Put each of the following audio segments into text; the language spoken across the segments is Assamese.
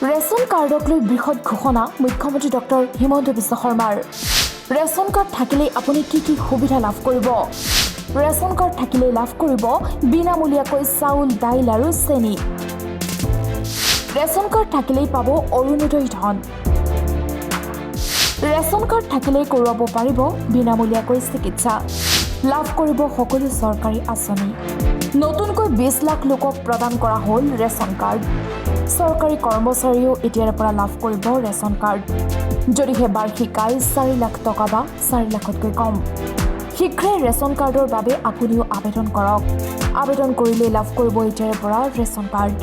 ৰেচন কাৰ্ডক লৈ বৃহৎ ঘোষণা মুখ্যমন্ত্ৰী ডক্টৰ হিমন্ত বিশ্ব শৰ্মাৰ। ৰেচন কাৰ্ড থাকিলে আপুনি কি সুবিধা লাভ কৰিব? ৰেচন কাৰ্ড থাকিলে লাভ কৰিব বিনামূলীয়াকৈ চাউল, দাইল আৰু চেনি। ৰেচন কাৰ্ড থাকিলেই পাব অৰুণোদয় ধন। ৰেচন কাৰ্ড থাকিলেই কৰোৱাব পাৰিব বিনামূলীয়াকৈ চিকিৎসা। লাভ কৰিব সকলো চৰকাৰী আঁচনি। নতুনকৈ 20 লাখ লোকক প্ৰদান কৰা হ'ল ৰেচন কাৰ্ড। চৰকাৰী কৰ্মচাৰীয়েও এতিয়াৰ পৰা লাভ কৰিব ৰেচন কাৰ্ড। যদিহে বাৰ্ষিক আয় 4 লাখ টকা বা 4 লাখতকৈ কম। শীঘ্ৰে ৰেচন কাৰ্ডৰ বাবে আপুনিও আবেদন কৰক। আবেদন কৰিলে লাভ কৰিব এতিয়াৰ পৰা ৰেচন কাৰ্ড।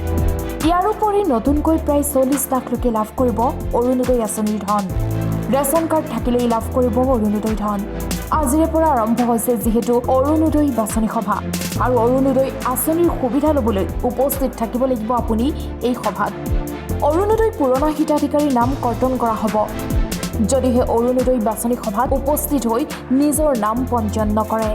ইয়াৰ উপৰি নতুনকৈ প্ৰায় 40 লাখ লোকে লাভ কৰিব অৰুণোদয় আঁচনিৰ ধন। ৰেচন কাৰ্ড থাকিলেই লাভ কৰিব অৰুণোদয় ধন। আজিৰে পৰা আৰম্ভ হৈছে যিহেতু অৰুণোদয় বাছনি সভা আৰু অৰুণোদয় আঁচনিৰ সুবিধা ল'বলৈ উপস্থিত থাকিব লাগিব আপুনি এই সভাত। অৰুণোদয় পুৰণা হিতাধিকাৰীৰ নাম কৰ্তন কৰা হ'ব। যদিহে অৰুণোদয় বাছনি সভাত উপস্থিত হৈ নিজৰ নাম পঞ্জীয়ন নকৰে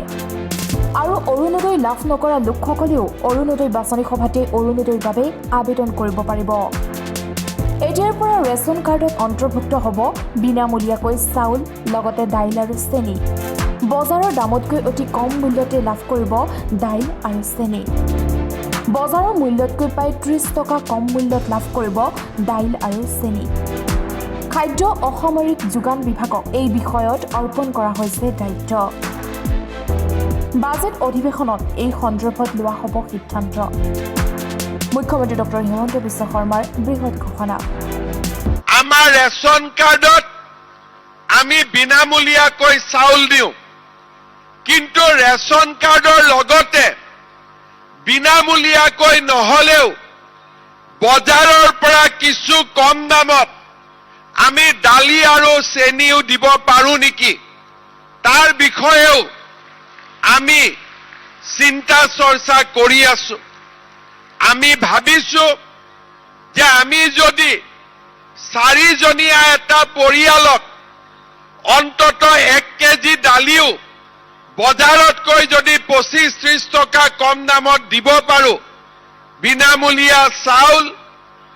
আৰু অৰুণোদয় লাভ নকৰা লোকসকলেও অৰুণোদয় বাছনি সভাতে অৰুণোদয়ৰ বাবে আবেদন কৰিব পাৰিব। এতিয়াৰ পৰা ৰেচন কাৰ্ডত অন্তৰ্ভুক্ত হ'ব বিনামূলীয়াকৈ চাউল, লগতে দাইল আৰু চেনি। বজাৰৰ দামতকৈ অতি কম মূল্যতে লাভ কৰিব দাইল আৰু চেনি। বজাৰৰ মূল্যতকৈ প্ৰায় 30 টকা কম মূল্যত লাভ কৰিব দাইল আৰু চেনি। খাদ্য অসামৰিক যোগান বিভাগক এই বিষয়ত অৰ্পণ কৰা হৈছে দায়িত্ব। বাজেট অধিৱেশনত এই সন্দৰ্ভত লোৱা হ'ব সিদ্ধান্ত। মুখ্যমন্ত্ৰী ডক্টৰ হিমন্ত বিশ্ব শৰ্মাৰ বৃহৎ ঘোষণা। আমাৰ ৰেচন কাৰ্ডত আমি বিনামূলীয়াকৈ চাউল দিওঁ, কিন্তু ৰেচন কাৰ্ডৰ লগতে বিনামূলীয়াকৈ নহলেও বজাৰৰ পৰা কিছু কম দামত আমি দালি আৰু চেনিও দিব পাৰো নেকি, তাৰ বিষয়েও আমি চিন্তা চৰ্চা কৰি আছো। আমি ভাবিছো যে আমি যদি 4জনীয়া এটা পৰিয়ালক অন্তত 1 কেজি দালিও বজাৰতকৈ যদি 25-30 টকা কম দামত দিব পাৰো, বিনামূলীয়া চাউল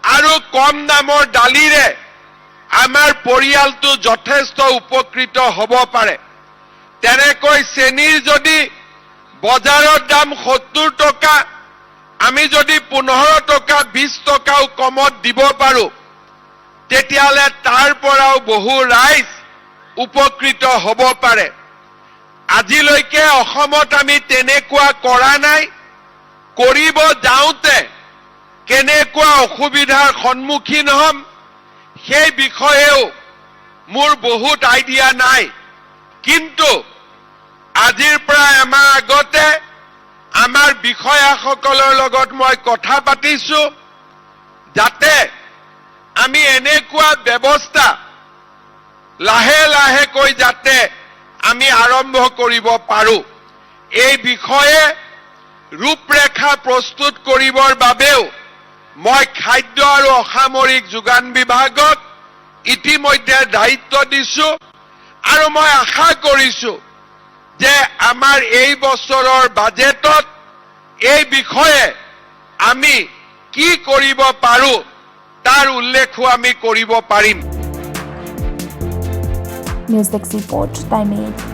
আৰু কম দামৰ দালিৰে আমাৰ পৰিয়ালটো যথেষ্ট উপকৃত হ'ব পাৰে। তেনেকৈ চেনিৰ যদি বজাৰৰ দাম 70 টকা, আমি যদি 15 টকা 20 টকাও কমত দিব পাৰো, তেতিয়াহ'লে তাৰ পৰাও বহু ৰাইজ উপকৃত হ'ব পাৰে। আজিলৈকে অসমত আমি তেনেকুৱা কৰা নাই। কৰিব যাওঁতে কেনেকুৱা অসুবিধাৰ সন্মুখীন হ'ম সেই বিষয়েও মোৰ বহুত আইডিয়া নাই, কিন্তু আজিৰ পৰা এমাহ আগতে আমাৰ বিষয়াসকলৰ লগত মই কথা পাতিছো, যাতে আমি এনেকুৱা ব্যৱস্থা লাহে লাহেকৈ যাতে আমি আৰম্ভ কৰিব পাৰো। এই বিষয়ে ৰূপৰেখা প্ৰস্তুত কৰিবৰ বাবেও মই খাদ্য আৰু অসামৰিক যোগান বিভাগক ইতিমধ্যে দায়িত্ব দিছো আৰু মই আশা কৰিছো যে আমাৰ এই বছৰৰ বাজেটত এই বিষয়ে আমি কি কৰিব পাৰো তাৰ উল্লেখো আমি কৰিব পাৰিম। News desk report time 8।